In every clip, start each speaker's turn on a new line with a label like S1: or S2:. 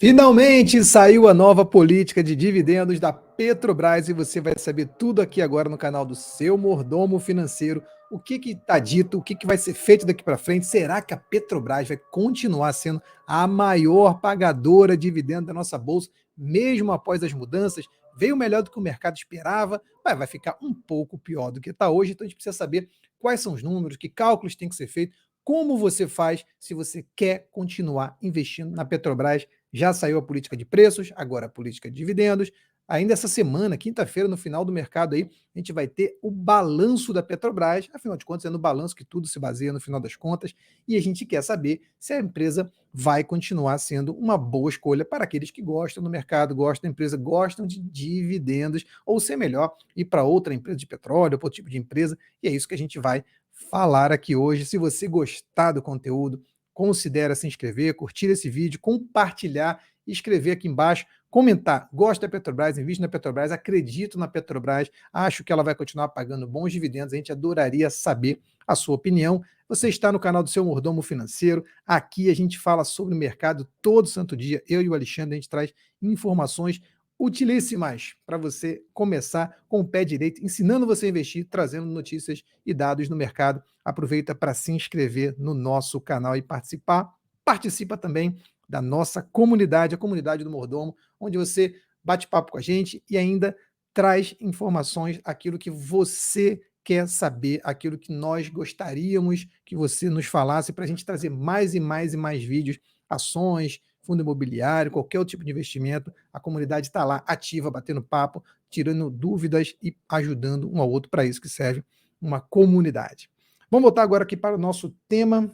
S1: Finalmente saiu a nova política de dividendos da Petrobras e você vai saber tudo aqui agora no canal do seu Mordomo Financeiro. O que está dito, o que vai ser feito daqui para frente? Será que a Petrobras vai continuar sendo a maior pagadora de dividendos da nossa bolsa, mesmo após as mudanças? Veio melhor do que o mercado esperava, mas vai ficar um pouco pior do que está hoje. Então a gente precisa saber quais são os números, que cálculos tem que ser feito, como você faz se você quer continuar investindo na Petrobras. Já saiu a política de preços, agora a política de dividendos. Ainda essa semana, quinta-feira, no final do mercado aí, a gente vai ter o balanço da Petrobras. Afinal de contas, é no balanço que tudo se baseia no final das contas. E a gente quer saber se a empresa vai continuar sendo uma boa escolha para aqueles que gostam do mercado, gostam da empresa, gostam de dividendos, ou se é melhor ir para outra empresa de petróleo, outro tipo de empresa. E é isso que a gente vai falar aqui hoje. Se você gostar do conteúdo, considere se inscrever, curtir esse vídeo, compartilhar, escrever aqui embaixo, comentar. Gosto da Petrobras, invisto na Petrobras, acredito na Petrobras, acho que ela vai continuar pagando bons dividendos. A gente adoraria saber a sua opinião. Você está no canal do seu Mordomo Financeiro. Aqui a gente fala sobre o mercado todo santo dia. Eu e o Alexandre, a gente traz informações utilíssimas para você começar com o pé direito, ensinando você a investir, trazendo notícias e dados no mercado. Aproveita para se inscrever no nosso canal e participar. Participa também da nossa comunidade, a comunidade do Mordomo, onde você bate papo com a gente e ainda traz informações, aquilo que você quer saber, aquilo que nós gostaríamos que você nos falasse, para a gente trazer mais e mais e mais vídeos, ações, fundo imobiliário, qualquer outro tipo de investimento. A comunidade está lá ativa, batendo papo, tirando dúvidas e ajudando um ao outro. Para isso que serve uma comunidade. Vamos voltar agora aqui para o nosso tema.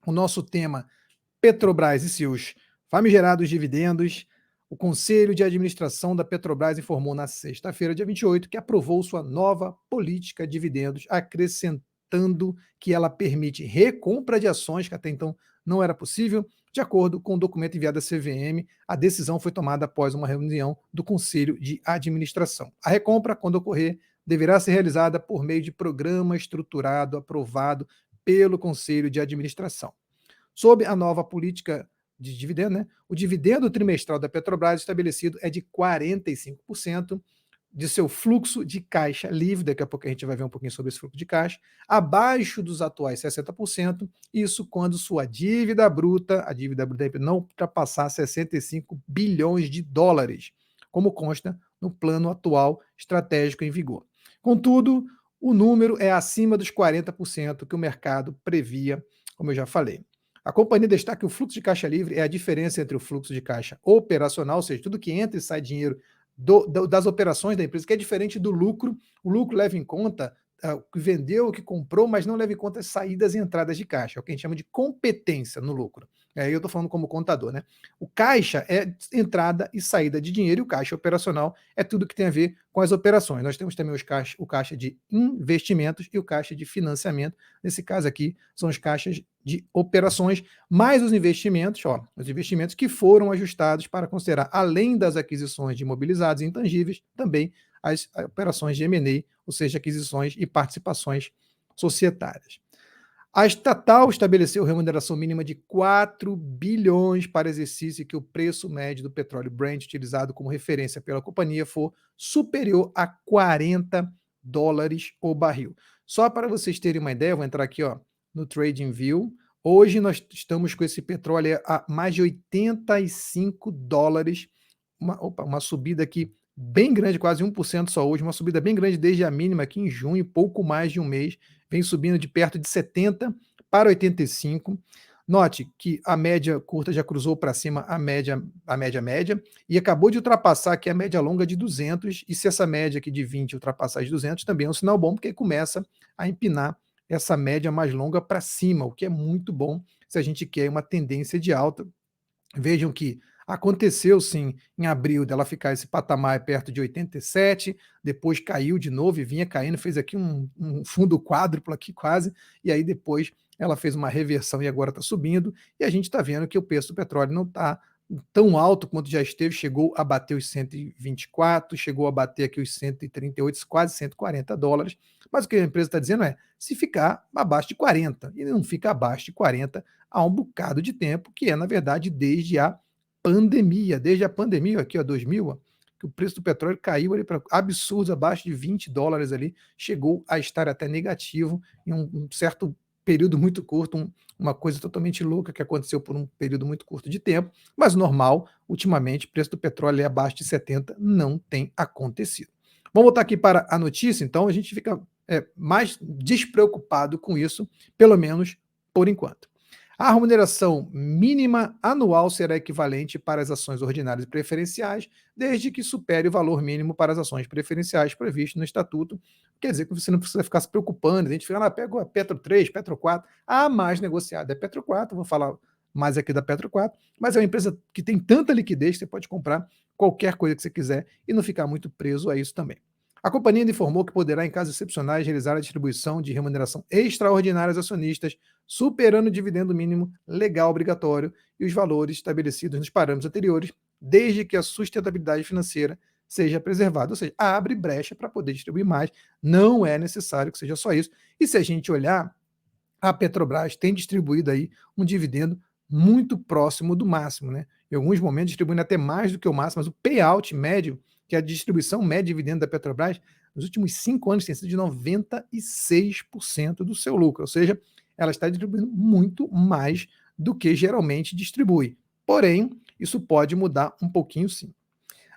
S1: O nosso tema: Petrobras e seus famigerados dividendos. O Conselho de Administração da Petrobras informou na sexta-feira, dia 28, que aprovou sua nova política de dividendos, acrescentando que ela permite recompra de ações, que até então não era possível. De acordo com o documento enviado à CVM, a decisão foi tomada após uma reunião do Conselho de Administração. A recompra, quando ocorrer, deverá ser realizada por meio de programa estruturado aprovado pelo Conselho de Administração. Sob a nova política de dividendo, né, o dividendo trimestral da Petrobras estabelecido é de 45% de seu fluxo de caixa livre. Daqui a pouco a gente vai ver um pouquinho sobre esse fluxo de caixa, abaixo dos atuais 60%, isso quando sua dívida bruta, a dívida bruta não ultrapassar 65 bilhões de dólares, como consta no plano atual estratégico em vigor. Contudo, o número é acima dos 40% que o mercado previa, como eu já falei. A companhia destaca que o fluxo de caixa livre é a diferença entre o fluxo de caixa operacional, ou seja, tudo que entra e sai dinheiro das operações da empresa, que é diferente do lucro. O lucro leva em conta o que vendeu, o que comprou, mas não leva em conta as saídas e entradas de caixa, é o que a gente chama de competência no lucro. Aí eu estou falando como contador, né? O caixa é entrada e saída de dinheiro, e o caixa operacional é tudo que tem a ver com as operações. Nós temos também o caixa de investimentos e o caixa de financiamento. Nesse caso aqui, são os caixas de operações, mais os investimentos que foram ajustados para considerar, além das aquisições de imobilizados e intangíveis, também as operações de M&A, ou seja, aquisições e participações societárias. A estatal estabeleceu remuneração mínima de 4 bilhões para exercício que o preço médio do petróleo Brent utilizado como referência pela companhia for superior a 40 dólares o barril. Só para vocês terem uma ideia, eu vou entrar aqui no TradingView. Hoje nós estamos com esse petróleo a mais de 85 dólares, uma subida aqui bem grande, quase 1% só hoje, uma subida bem grande desde a mínima aqui em junho, pouco mais de um mês, vem subindo de perto de 70 para 85. Note que a média curta já cruzou para cima a média e acabou de ultrapassar aqui a média longa de 200, e se essa média aqui de 20 ultrapassar de 200, também é um sinal bom, porque começa a empinar essa média mais longa para cima, o que é muito bom se a gente quer uma tendência de alta. Vejam que aconteceu sim em abril dela ficar esse patamar perto de 87, depois caiu de novo e vinha caindo, fez aqui um fundo quádruplo aqui quase, e aí depois ela fez uma reversão e agora está subindo, e a gente está vendo que o preço do petróleo não está tão alto quanto já esteve, chegou a bater os 124, chegou a bater aqui os 138, quase 140 dólares, mas o que a empresa está dizendo é, se ficar abaixo de 40, e não fica abaixo de 40 há um bocado de tempo, que é, na verdade, desde a pandemia. Desde a pandemia, aqui, ó, 2000, ó, que o preço do petróleo caiu ali para absurdos, abaixo de $20 ali, chegou a estar até negativo em um certo período muito curto, uma coisa totalmente louca que aconteceu por um período muito curto de tempo, mas normal, ultimamente, o preço do petróleo é abaixo de 70, não tem acontecido. Vamos voltar aqui para a notícia, então a gente fica mais despreocupado com isso, pelo menos por enquanto. A remuneração mínima anual será equivalente para as ações ordinárias e preferenciais, desde que supere o valor mínimo para as ações preferenciais previsto no Estatuto. Quer dizer que você não precisa ficar se preocupando, a gente fica lá, pega a Petro 3, Petro 4, a mais negociada é Petro 4, vou falar mais aqui da Petro 4, mas é uma empresa que tem tanta liquidez que você pode comprar qualquer coisa que você quiser e não ficar muito preso a isso também. A companhia informou que poderá, em casos excepcionais, realizar a distribuição de remuneração extraordinária aos acionistas, superando o dividendo mínimo legal obrigatório e os valores estabelecidos nos parâmetros anteriores, desde que a sustentabilidade financeira seja preservada. Ou seja, abre brecha para poder distribuir mais, não é necessário que seja só isso. E se a gente olhar, a Petrobras tem distribuído aí um dividendo muito próximo do máximo, né? Em alguns momentos distribuindo até mais do que o máximo, mas o payout médio, que é a distribuição média de dividendo da Petrobras, nos últimos 5 anos tem sido de 96% do seu lucro, ou seja, ela está distribuindo muito mais do que geralmente distribui. Porém, isso pode mudar um pouquinho sim.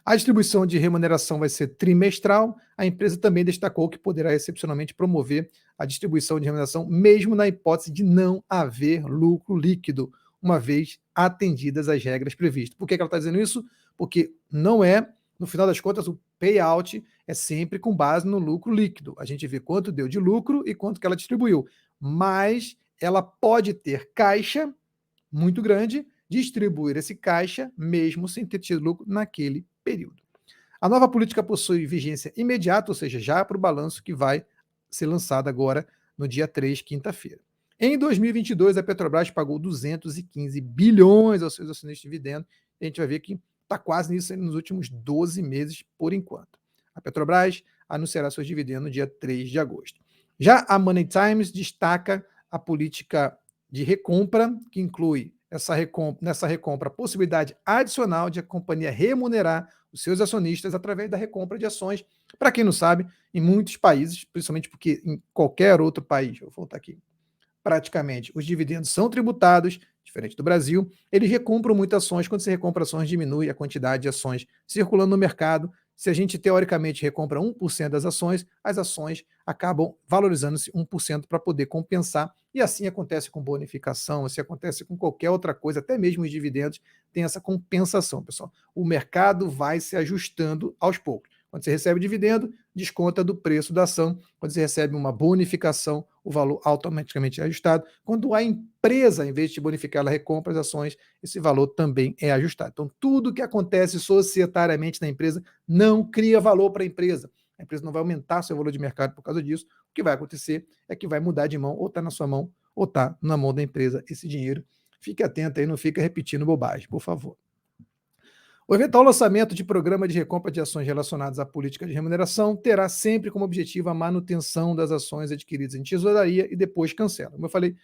S1: A distribuição de remuneração vai ser trimestral. A empresa também destacou que poderá excepcionalmente promover a distribuição de remuneração, mesmo na hipótese de não haver lucro líquido, uma vez atendidas as regras previstas. Por que ela está dizendo isso? Porque não é, no final das contas, o payout é sempre com base no lucro líquido. A gente vê quanto deu de lucro e quanto que ela distribuiu. Mas ela pode ter caixa muito grande, distribuir esse caixa, mesmo sem ter tido lucro naquele período. A nova política possui vigência imediata, ou seja, já para o balanço que vai ser lançado agora no dia 3, quinta-feira. Em 2022, a Petrobras pagou 215 bilhões aos seus acionistas de dividendos. A gente vai ver que está quase nisso nos últimos 12 meses, por enquanto. A Petrobras anunciará seus dividendos no dia 3 de agosto. Já a Money Times destaca a política de recompra, que inclui nessa recompra a possibilidade adicional de a companhia remunerar os seus acionistas através da recompra de ações. Para quem não sabe, em muitos países, principalmente porque em qualquer outro país, vou voltar aqui, praticamente os dividendos são tributados, diferente do Brasil, eles recompram muitas ações. Quando você recompra ações, diminui a quantidade de ações circulando no mercado. Se a gente teoricamente recompra 1% das ações, as ações acabam valorizando-se 1% para poder compensar, e assim acontece com bonificação, assim acontece com qualquer outra coisa, até mesmo os dividendos têm essa compensação, pessoal. O mercado vai se ajustando aos poucos. Quando você recebe dividendo, desconta do preço da ação. Quando você recebe uma bonificação, o valor automaticamente é ajustado. Quando a empresa, em vez de bonificar, ela recompra as ações, esse valor também é ajustado. Então, tudo que acontece societariamente na empresa não cria valor para a empresa. A empresa não vai aumentar seu valor de mercado por causa disso. O que vai acontecer é que vai mudar de mão, ou está na sua mão, ou está na mão da empresa esse dinheiro. Fique atento aí, não fica repetindo bobagem, por favor. O eventual lançamento de programa de recompra de ações relacionadas à política de remuneração terá sempre como objetivo a manutenção das ações adquiridas em tesouraria e depois cancela. Como eu falei,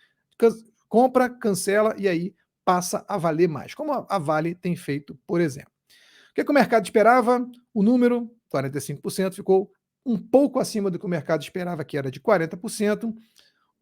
S1: compra, cancela e aí passa a valer mais, como a Vale tem feito, por exemplo. O que o mercado esperava? O número, 45%, ficou um pouco acima do que o mercado esperava, que era de 40%.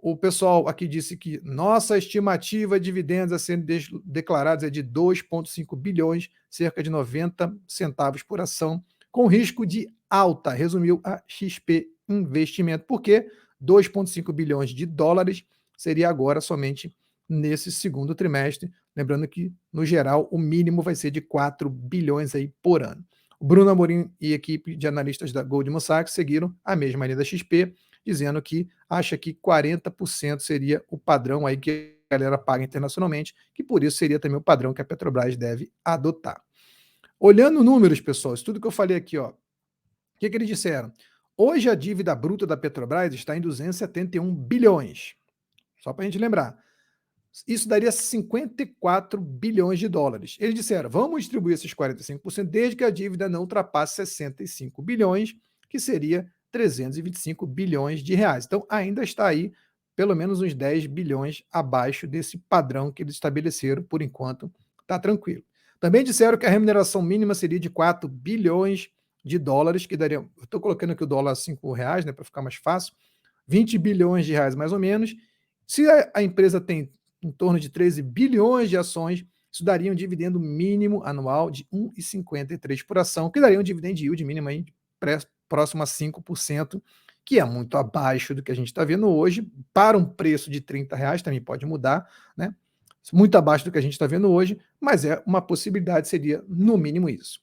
S1: O pessoal aqui disse que nossa estimativa de dividendos a serem declarados é de 2,5 bilhões, cerca de 90 centavos por ação, com risco de alta, resumiu a XP Investimento. Por quê? 2,5 bilhões de dólares seria agora somente nesse segundo trimestre. Lembrando que, no geral, o mínimo vai ser de 4 bilhões aí por ano. O Bruno Amorim e equipe de analistas da Goldman Sachs seguiram a mesma linha da XP, dizendo que acha que 40% seria o padrão aí que a galera paga internacionalmente, que por isso seria também o padrão que a Petrobras deve adotar. Olhando números, pessoal, isso tudo que eu falei aqui, ó, o que eles disseram? Hoje a dívida bruta da Petrobras está em 271 bilhões. Só para a gente lembrar. Isso daria 54 bilhões de dólares. Eles disseram, vamos distribuir esses 45% desde que a dívida não ultrapasse 65 bilhões, que seria 325 bilhões de reais. Então, ainda está aí pelo menos uns 10 bilhões abaixo desse padrão que eles estabeleceram, por enquanto, está tranquilo. Também disseram que a remuneração mínima seria de 4 bilhões de dólares, que daria, eu estou colocando aqui o dólar a R$ 5, né, para ficar mais fácil, 20 bilhões de reais mais ou menos. Se a empresa tem em torno de 13 bilhões de ações, isso daria um dividendo mínimo anual de 1,53 por ação, que daria um dividend yield mínimo aí próximo a 5%, que é muito abaixo do que a gente está vendo hoje, para um preço de R$ 30, também pode mudar, né? Muito abaixo do que a gente está vendo hoje, mas é uma possibilidade, seria no mínimo isso.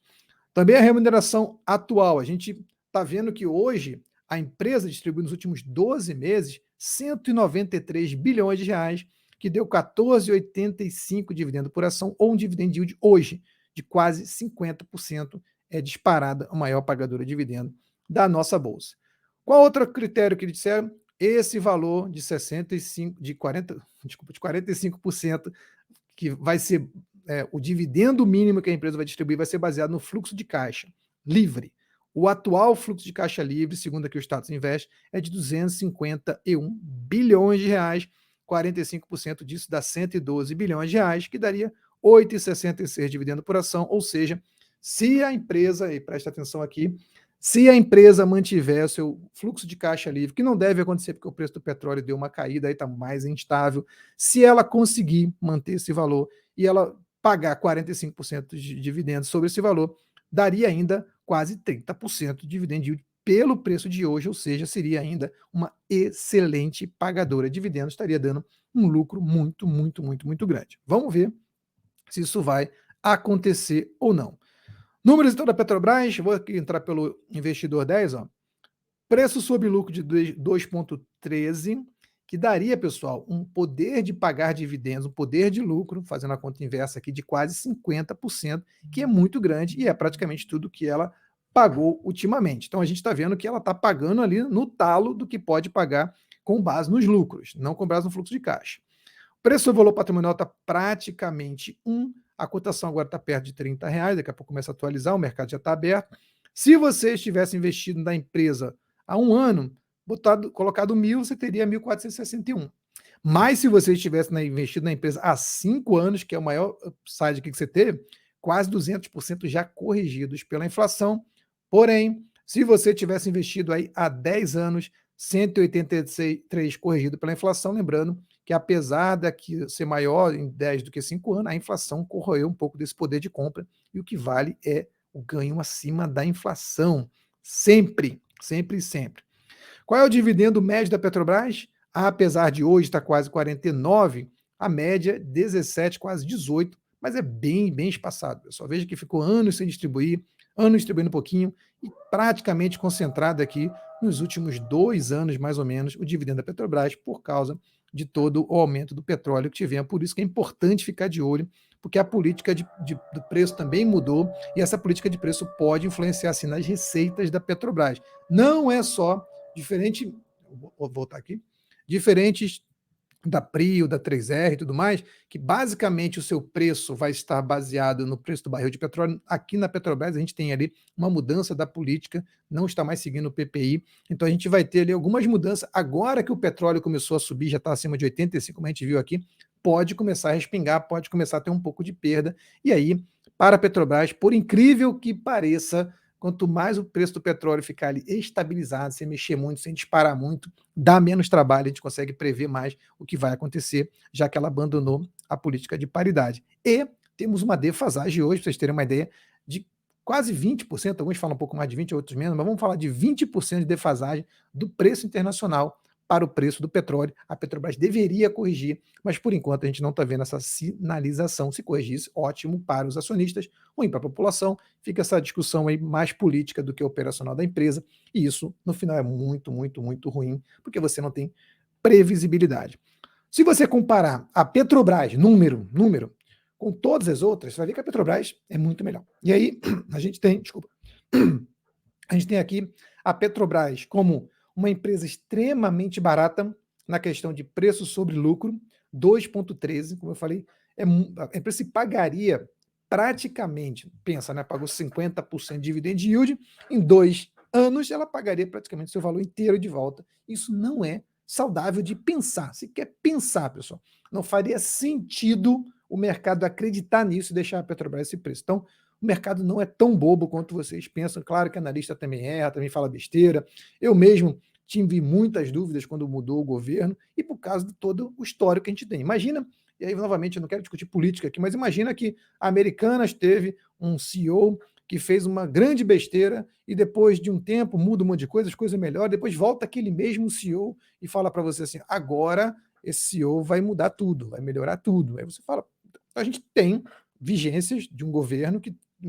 S1: Também a remuneração atual, a gente está vendo que hoje a empresa distribuiu nos últimos 12 meses 193 bilhões de reais, que deu 14,85 dividendo por ação, ou um dividend yield hoje de quase 50%, é disparada a maior pagadora de dividendo da nossa bolsa. Qual outro critério que eles disseram? Esse valor de 65, de 40, desculpa, de 45%, que vai ser o dividendo mínimo que a empresa vai distribuir, vai ser baseado no fluxo de caixa livre. O atual fluxo de caixa livre, segundo aqui o Status Invest, é de 251 bilhões de reais, 45% disso dá 112 bilhões de reais, que daria 8,66 dividendo por ação, ou seja, se a empresa, e presta atenção aqui, se a empresa mantiver o seu fluxo de caixa livre, que não deve acontecer porque o preço do petróleo deu uma caída, aí está mais instável, se ela conseguir manter esse valor e ela pagar 45% de dividendos sobre esse valor, daria ainda quase 30% de dividend yield pelo preço de hoje, ou seja, seria ainda uma excelente pagadora de dividendos, estaria dando um lucro muito, muito, muito, muito grande. Vamos ver se isso vai acontecer ou não. Números então da Petrobras, vou aqui entrar pelo investidor 10, ó. Preço sobre lucro de 2,13, que daria, pessoal, um poder de pagar dividendos, um poder de lucro, fazendo a conta inversa aqui, de quase 50%, que é muito grande e é praticamente tudo que ela pagou ultimamente. Então a gente está vendo que ela está pagando ali no talo do que pode pagar com base nos lucros, não com base no fluxo de caixa. O preço sobre valor patrimonial está praticamente 1, a cotação agora está perto de R$ 30, daqui a pouco começa a atualizar, o mercado já está aberto. Se você estivesse investido na empresa há um ano, colocado 1.000, você teria 1.461. Mas se você estivesse investido na empresa há 5 anos, que é o maior upside que você teve, quase 200% já corrigidos pela inflação. Porém, se você tivesse investido aí há 10 anos, 183 corrigido pela inflação, lembrando que apesar daqui ser maior em 10 do que 5 anos, a inflação corroeu um pouco desse poder de compra, e o que vale é o ganho acima da inflação. Sempre, sempre, sempre. Qual é o dividendo médio da Petrobras? Apesar de hoje estar quase 49, a média 17, quase 18, mas é bem, bem espaçado, pessoal. Veja que ficou anos sem distribuir, anos distribuindo um pouquinho, e praticamente concentrado aqui nos últimos 2 anos, mais ou menos, o dividendo da Petrobras, por causa de todo o aumento do petróleo que tivemos. Por isso que é importante ficar de olho, porque a política do preço também mudou, e essa política de preço pode influenciar assim, nas receitas da Petrobras. Não é só diferente, vou voltar aqui, diferentes da Prio, da 3R e tudo mais, que basicamente o seu preço vai estar baseado no preço do barril de petróleo. Aqui na Petrobras a gente tem ali uma mudança da política, não está mais seguindo o PPI, então a gente vai ter ali algumas mudanças. Agora que o petróleo começou a subir, já está acima de 85, como a gente viu aqui, pode começar a respingar, pode começar a ter um pouco de perda, e aí, para a Petrobras, por incrível que pareça, quanto mais o preço do petróleo ficar ali estabilizado, sem mexer muito, sem disparar muito, dá menos trabalho, a gente consegue prever mais o que vai acontecer, já que ela abandonou a política de paridade. E temos uma defasagem hoje, para vocês terem uma ideia, de quase 20%, alguns falam um pouco mais de 20%, outros menos, mas vamos falar de 20% de defasagem do preço internacional para o preço do petróleo. A Petrobras deveria corrigir, mas por enquanto a gente não está vendo essa sinalização. Se corrigisse, ótimo para os acionistas, ruim para a população. Fica essa discussão aí mais política do que operacional da empresa, e isso no final é muito, muito, muito ruim, porque você não tem previsibilidade. Se você comparar a Petrobras, número, com todas as outras, você vai ver que a Petrobras é muito melhor. E aí a gente tem, desculpa, a gente tem aqui a Petrobras como uma empresa extremamente barata na questão de preço sobre lucro, 2,13, como eu falei, a empresa se pagaria praticamente, pensa, né, pagou 50% de dividend yield, em 2 anos ela pagaria praticamente seu valor inteiro de volta. Isso não é saudável de pensar. Se quer pensar, pessoal, não faria sentido o mercado acreditar nisso e deixar a Petrobras esse preço. Então, o mercado não é tão bobo quanto vocês pensam. Claro que analista também erra, também fala besteira. Eu mesmo tive muitas dúvidas quando mudou o governo e por causa de todo o histórico que a gente tem. Imagina, e aí novamente eu não quero discutir política aqui, mas imagina que a Americanas teve um CEO que fez uma grande besteira e depois de um tempo muda um monte de coisa, as coisas melhoram, depois volta aquele mesmo CEO e fala para você assim, agora esse CEO vai mudar tudo, vai melhorar tudo. Aí você fala, a gente tem vigências de um governo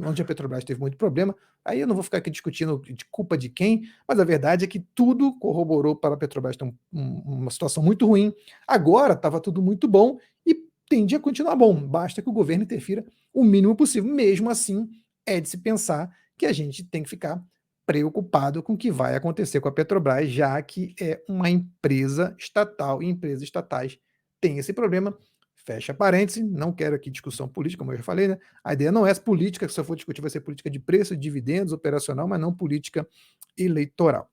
S1: onde a Petrobras teve muito problema, aí eu não vou ficar aqui discutindo de culpa de quem, mas a verdade é que tudo corroborou para a Petrobras ter uma situação muito ruim, agora estava tudo muito bom e tende a continuar bom, basta que o governo interfira o mínimo possível, mesmo assim é de se pensar que a gente tem que ficar preocupado com o que vai acontecer com a Petrobras, já que é uma empresa estatal e empresas estatais têm esse problema. Fecha parênteses, não quero aqui discussão política, como eu já falei, né? A ideia não é política, que se eu for discutir vai ser política de preço, de dividendos, operacional, mas não política eleitoral.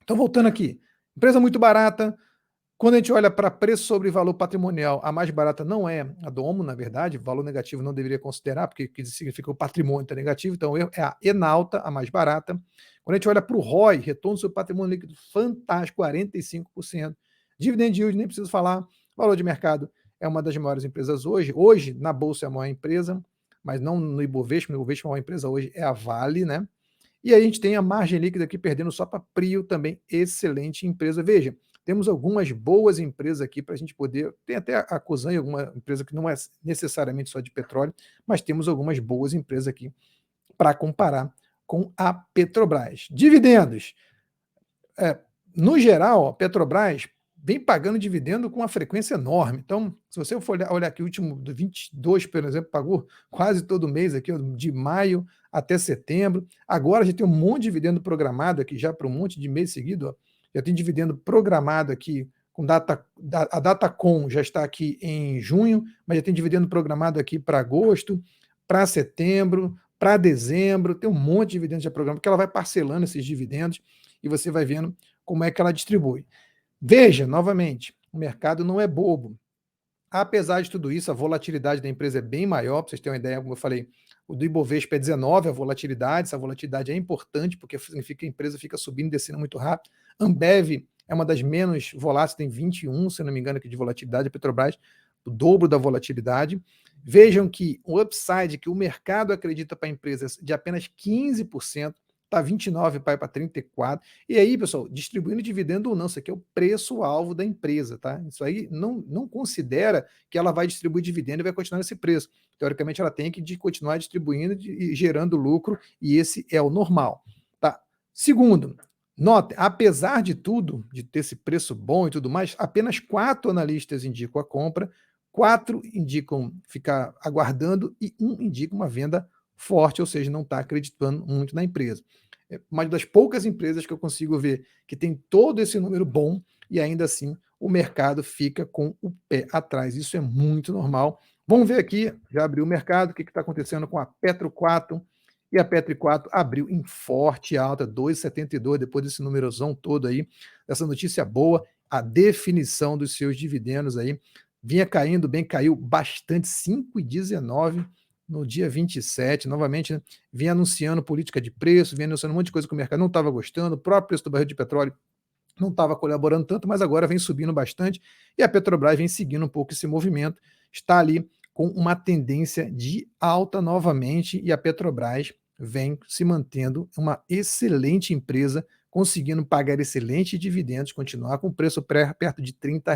S1: Então, voltando aqui, empresa muito barata, quando a gente olha para preço sobre valor patrimonial, a mais barata não é a Domo, na verdade, valor negativo não deveria considerar, porque significa que o patrimônio está negativo, então é a Enalta, a mais barata. Quando a gente olha para o ROI, retorno sobre patrimônio líquido, fantástico, 45%. Dividend yield, nem preciso falar. Valor de mercado é uma das maiores empresas hoje. Hoje, na Bolsa é a maior empresa, mas não no Ibovespa. No Ibovespa, a maior empresa hoje é a Vale, né? E aí a gente tem a margem líquida aqui perdendo só para Prio, também excelente empresa. Veja, temos algumas boas empresas aqui para a gente poder. Tem até a Cosan, alguma empresa que não é necessariamente só de petróleo, mas temos algumas boas empresas aqui para comparar com a Petrobras. Dividendos. É, no geral, a Petrobras vem pagando dividendo com uma frequência enorme. Então, se você for olhar aqui, o último do 22, por exemplo, pagou quase todo mês aqui, de maio até setembro. Agora já tem um monte de dividendo programado aqui, já para um monte de mês seguido. Ó. Já tem dividendo programado aqui, com data, a Datacom já está aqui em junho, mas já tem dividendo programado aqui para agosto, para setembro, para dezembro. Tem um monte de dividendos já programado, porque ela vai parcelando esses dividendos e você vai vendo como é que ela distribui. Veja, novamente, o mercado não é bobo. Apesar de tudo isso, a volatilidade da empresa é bem maior, para vocês terem uma ideia, como eu falei, o do Ibovespa é 19, a volatilidade, essa volatilidade é importante, porque significa que a empresa fica subindo e descendo muito rápido. Ambev é uma das menos voláteis, tem 21, se não me engano, aqui de volatilidade, a Petrobras, o dobro da volatilidade. Vejam que o upside que o mercado acredita para a empresa é de apenas 15%, está 29, vai para 34. E aí, pessoal, distribuindo dividendo ou não, isso aqui é o preço-alvo da empresa, tá? Isso aí não considera que ela vai distribuir dividendo e vai continuar nesse preço. Teoricamente, ela tem que continuar distribuindo e gerando lucro, e esse é o normal, tá? Segundo, note, apesar de tudo, de ter esse preço bom e tudo mais, apenas 4 analistas indicam a compra, 4 indicam ficar aguardando e 1 indica uma venda forte, ou seja, não está acreditando muito na empresa. É uma das poucas empresas que eu consigo ver que tem todo esse número bom e ainda assim o mercado fica com o pé atrás. Isso é muito normal. Vamos ver aqui, já abriu o mercado, o que está acontecendo com a Petro 4. E a Petro 4 abriu em forte alta, 2,72, depois desse numerosão todo aí, essa notícia boa, a definição dos seus dividendos aí, vinha caindo bem, caiu bastante, 5,19 no dia 27, novamente, né, vinha anunciando política de preço, vinha anunciando um monte de coisa que o mercado não estava gostando, o próprio preço do barril de petróleo não estava colaborando tanto, mas agora vem subindo bastante e a Petrobras vem seguindo um pouco esse movimento, está ali com uma tendência de alta novamente e a Petrobras vem se mantendo uma excelente empresa, conseguindo pagar excelentes dividendos, continuar com o preço perto de R$ 30.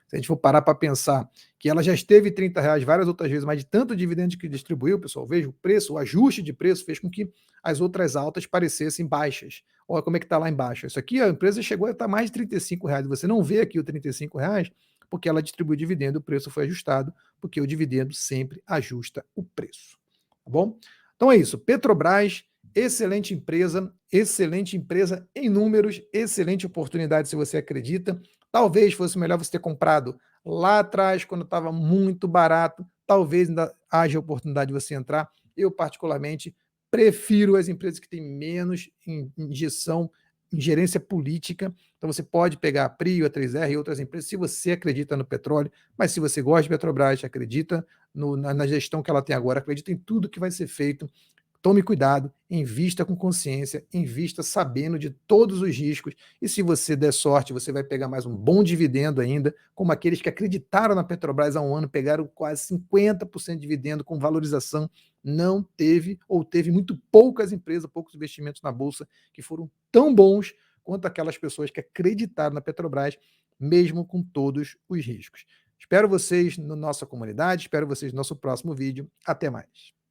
S1: Se a gente for parar para pensar que ela já esteve R$ 30 várias outras vezes, mas de tanto dividendo que distribuiu, pessoal, veja, o preço, o ajuste de preço fez com que as outras altas parecessem baixas. Olha como é que está lá embaixo. Isso aqui, a empresa chegou a estar mais de R$ 35. Você não vê aqui o R$ 35 porque ela distribuiu dividendo, o preço foi ajustado, porque o dividendo sempre ajusta o preço. Tá bom? Então é isso. Petrobras, excelente empresa em números, excelente oportunidade se você acredita. Talvez fosse melhor você ter comprado lá atrás, quando estava muito barato. Talvez ainda haja oportunidade de você entrar. Eu, particularmente, prefiro as empresas que têm menos injeção, ingerência política. Então, você pode pegar a Prio, a 3R e outras empresas, se você acredita no petróleo, mas se você gosta de Petrobras, acredita na gestão que ela tem agora, acredita em tudo que vai ser feito. Tome cuidado, invista com consciência, invista sabendo de todos os riscos, e se você der sorte, você vai pegar mais um bom dividendo ainda, como aqueles que acreditaram na Petrobras há um ano, pegaram quase 50% de dividendo com valorização. Não teve, ou teve muito poucas empresas, poucos investimentos na Bolsa que foram tão bons quanto aquelas pessoas que acreditaram na Petrobras, mesmo com todos os riscos. Espero vocês na nossa comunidade, espero vocês no nosso próximo vídeo. Até mais.